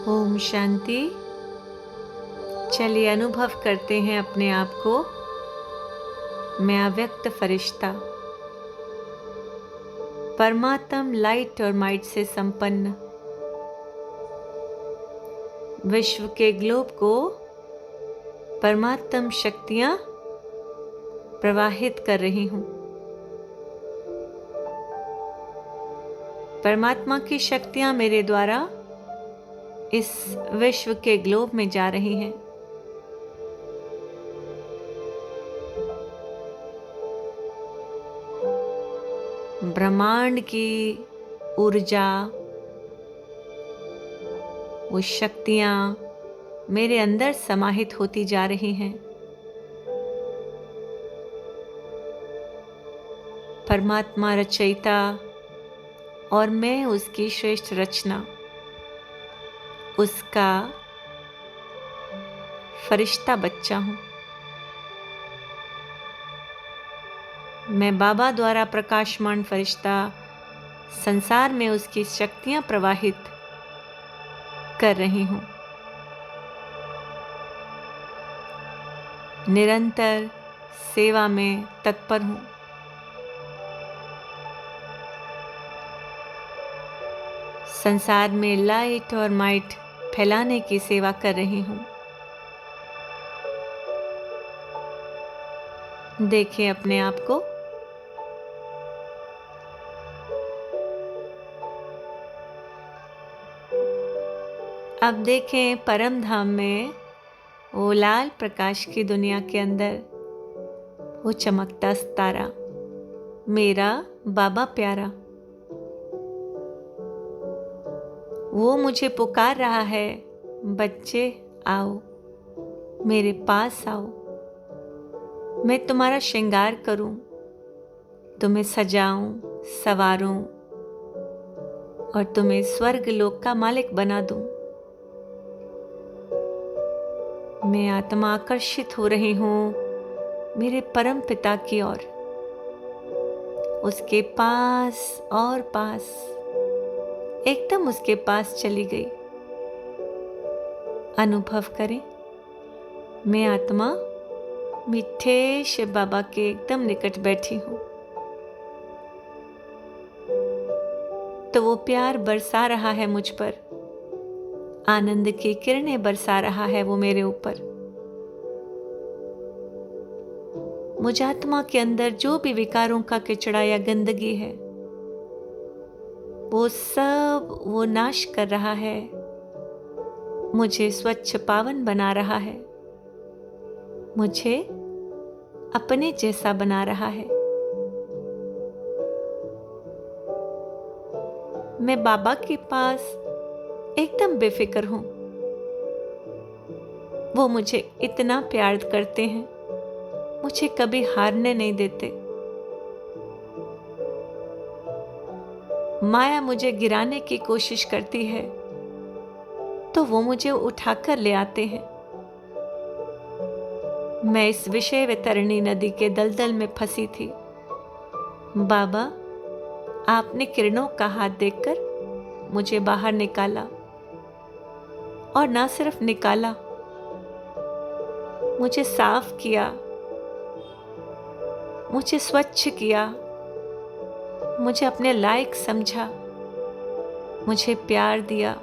ओम शांति। चलिए अनुभव करते हैं अपने आप को। मैं अव्यक्त फरिश्ता, परमात्म लाइट और माइट से संपन्न विश्व के ग्लोब को परमात्म शक्तियां प्रवाहित कर रही हूं। परमात्मा की शक्तियां मेरे द्वारा इस विश्व के ग्लोब में जा रही हैं। ब्रह्मांड की ऊर्जा, वो शक्तियां मेरे अंदर समाहित होती जा रही हैं। परमात्मा रचयिता और मैं उसकी श्रेष्ठ रचना, उसका फरिश्ता बच्चा हूं। मैं बाबा द्वारा प्रकाशमान फरिश्ता संसार में उसकी शक्तियां प्रवाहित कर रही हूं। निरंतर सेवा में तत्पर हूं। संसार में लाइट और माइट फैलाने की सेवा कर रही हूं। देखें अपने आप को। अब देखें परम धाम में वो लाल प्रकाश की दुनिया के अंदर वो चमकता सितारा, मेरा बाबा प्यारा, वो मुझे पुकार रहा है, बच्चे आओ, मेरे पास आओ, मैं तुम्हारा श्रृंगार करूं, तुम्हें सजाऊं, संवारूं और तुम्हें स्वर्ग लोक का मालिक बना दूं। मैं आत्मा आकर्षित हो रही हूं मेरे परम पिता की ओर, उसके पास और पास, एकदम उसके पास चली गई। अनुभव करें, मैं आत्मा मीठे शिव बाबा के एकदम निकट बैठी हूं। तो वो प्यार बरसा रहा है मुझ पर, आनंद की किरणें बरसा रहा है वो मेरे ऊपर। मुझ आत्मा के अंदर जो भी विकारों का कचड़ा या गंदगी है, वो सब वो नाश कर रहा है, मुझे स्वच्छ पावन बना रहा है, मुझे अपने जैसा बना रहा है। मैं बाबा के पास एकदम बेफिक्र हूं। वो मुझे इतना प्यार करते हैं, मुझे कभी हारने नहीं देते। माया मुझे गिराने की कोशिश करती है तो वो मुझे उठाकर ले आते हैं। मैं इस विषय वितरणी नदी के दलदल में फंसी थी। बाबा, आपने किरणों का हाथ देकर मुझे बाहर निकाला, और ना सिर्फ निकाला, मुझे साफ किया, मुझे स्वच्छ किया, मुझे अपने लायक समझा, मुझे प्यार दिया,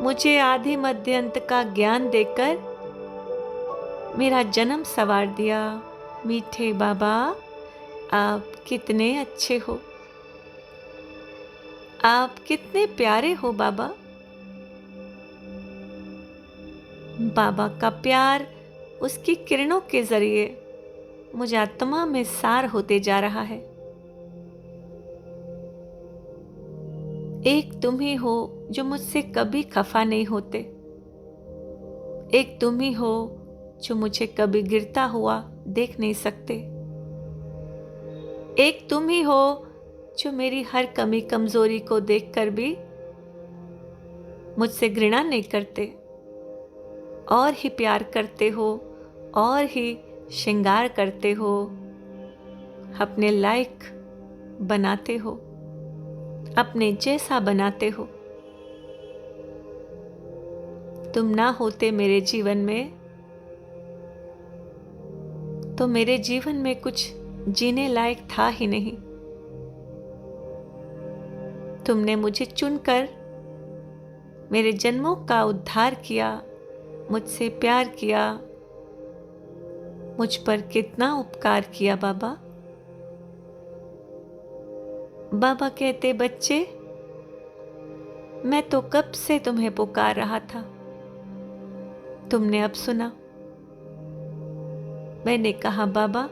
मुझे आदि मध्य अंत का ज्ञान देकर मेरा जन्म संवार दिया। मीठे बाबा, आप कितने अच्छे हो, आप कितने प्यारे हो बाबा। बाबा का प्यार उसकी किरणों के जरिए मुझ आत्मा में सार होते जा रहा है। एक तुम ही हो जो मुझसे कभी खफा नहीं होते। एक तुम ही हो जो मुझे कभी गिरता हुआ देख नहीं सकते। एक तुम ही हो जो मेरी हर कमी कमजोरी को देखकर भी मुझसे घृणा नहीं करते, और ही प्यार करते हो, और ही श्रृंगार करते हो, अपने लायक बनाते हो, अपने जैसा बनाते हो। तुम ना होते मेरे जीवन में तो मेरे जीवन में कुछ जीने लायक था ही नहीं। तुमने मुझे चुनकर मेरे जन्मों का उद्धार किया, मुझसे प्यार किया, मुझ पर कितना उपकार किया बाबा। बाबा कहते, बच्चे मैं तो कब से तुम्हें पुकार रहा था, तुमने अब सुना। मैंने कहा, बाबा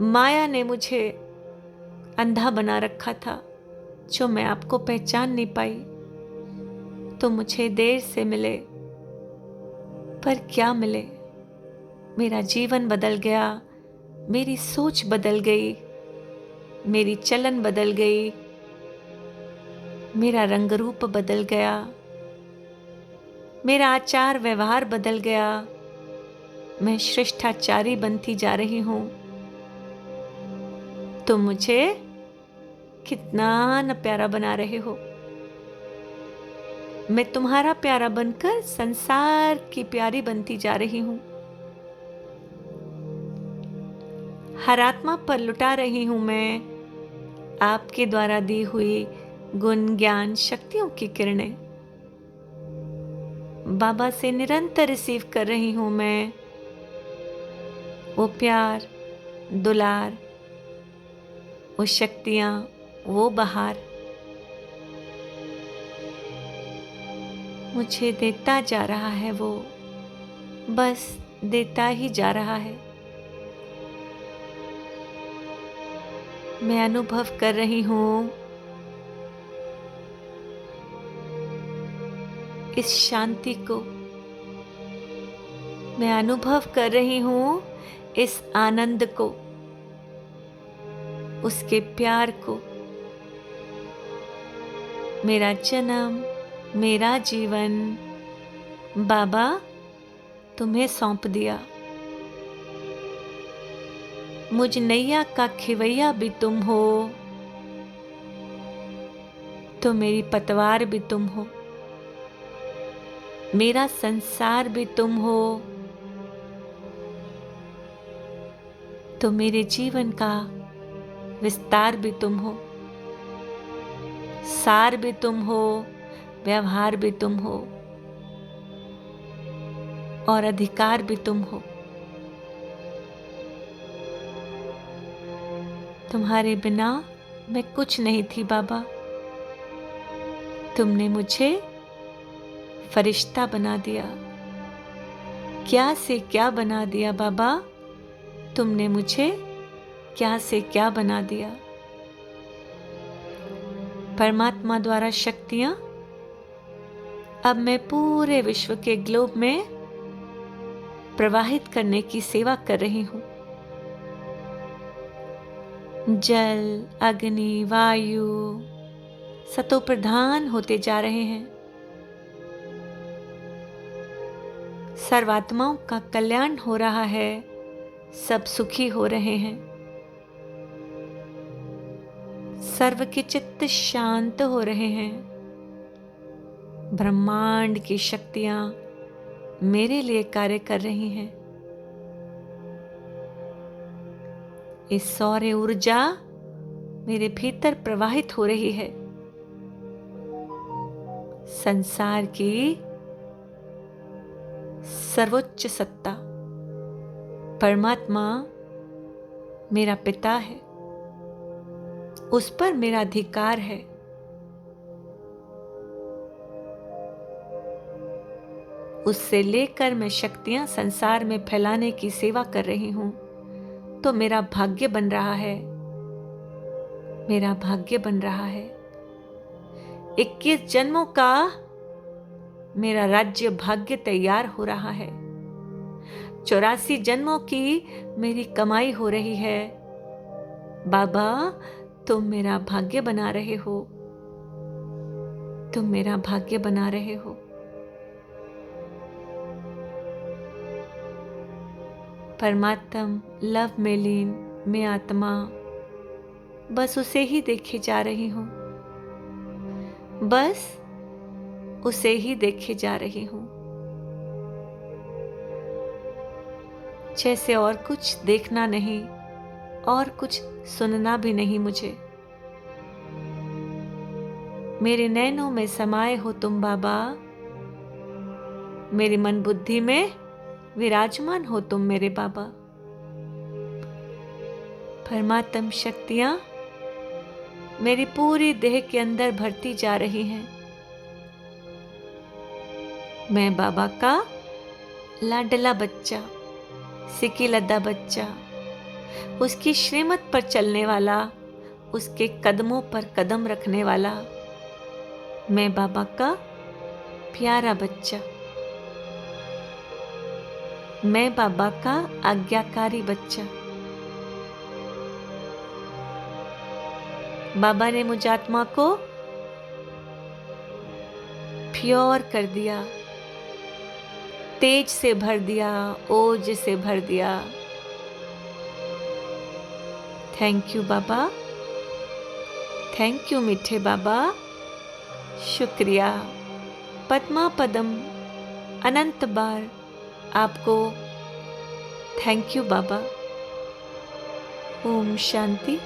माया ने मुझे अंधा बना रखा था, जो मैं आपको पहचान नहीं पाई। तो मुझे देर से मिले, पर क्या मिले, मेरा जीवन बदल गया, मेरी सोच बदल गई, मेरी चलन बदल गई, मेरा रंग रूप बदल गया, मेरा आचार व्यवहार बदल गया। मैं श्रेष्ठाचारी बनती जा रही हूं। तुम मुझे कितना न प्यारा बना रहे हो। मैं तुम्हारा प्यारा बनकर संसार की प्यारी बनती जा रही हूं। हर आत्मा पर लुटा रही हूं मैं आपके द्वारा दी हुई गुण ज्ञान शक्तियों की किरणें। बाबा से निरंतर रिसीव कर रही हूं मैं वो प्यार, दुलार, वो शक्तियां, वो बहार। मुझे देता जा रहा है वो, बस देता ही जा रहा है। मैं अनुभव कर रही हूं इस शांति को, मैं अनुभव कर रही हूं इस आनंद को, उसके प्यार को। मेरा जन्म, मेरा जीवन बाबा तुम्हें सौंप दिया। मुझ नैया का खिवैया भी तुम हो, तो मेरी पतवार भी तुम हो, मेरा संसार भी तुम हो, तो मेरे जीवन का विस्तार भी तुम हो, सार भी तुम हो, व्यवहार भी तुम हो और अधिकार भी तुम हो। तुम्हारे बिना मैं कुछ नहीं थी बाबा। तुमने मुझे फरिश्ता बना दिया, क्या से क्या बना दिया बाबा। तुमने मुझे क्या से क्या बना दिया। परमात्मा द्वारा शक्तियां अब मैं पूरे विश्व के ग्लोब में प्रवाहित करने की सेवा कर रही हूं। जल, अग्नि, वायु सतो प्रधान होते जा रहे हैं। सर्वात्माओं का कल्याण हो रहा है, सब सुखी हो रहे हैं। सर्व के चित्त शांत हो रहे हैं। ब्रह्मांड की शक्तियां मेरे लिए कार्य कर रही हैं। इस सौर्य ऊर्जा मेरे भीतर प्रवाहित हो रही है। संसार की सर्वोच्च सत्ता परमात्मा मेरा पिता है, उस पर मेरा अधिकार है। उससे लेकर मैं शक्तियां संसार में फैलाने की सेवा कर रही हूं, तो मेरा भाग्य बन रहा है, मेरा भाग्य बन रहा है। 21 जन्मों का मेरा राज्य भाग्य तैयार हो रहा है। 84 जन्मों की मेरी कमाई हो रही है। बाबा तुम मेरा भाग्य बना रहे हो, तुम मेरा भाग्य बना रहे हो। परमात्म लव में लीन, मैं आत्मा बस उसे ही देखे जा रही हूं, बस उसे ही देखे जा रही हूं, जैसे और कुछ देखना नहीं और कुछ सुनना भी नहीं मुझे। मेरे नैनों में समाये हो तुम बाबा, मेरी मन बुद्धि में विराजमान हो तुम मेरे बाबा। परमात्म शक्तियां मेरी पूरी देह के अंदर भरती जा रही हैं। मैं बाबा का लाडला बच्चा, सिकी लद्दा बच्चा, उसकी श्रीमत पर चलने वाला, उसके कदमों पर कदम रखने वाला, मैं बाबा का प्यारा बच्चा, मैं बाबा का आज्ञाकारी बच्चा। बाबा ने मुझ आत्मा को प्योर कर दिया, तेज से भर दिया, ओज से भर दिया। Thank you Baba, thank you मीठे बाबा, शुक्रिया। पद्मा पदम अनंत बार आपको thank you Baba. Om Shanti.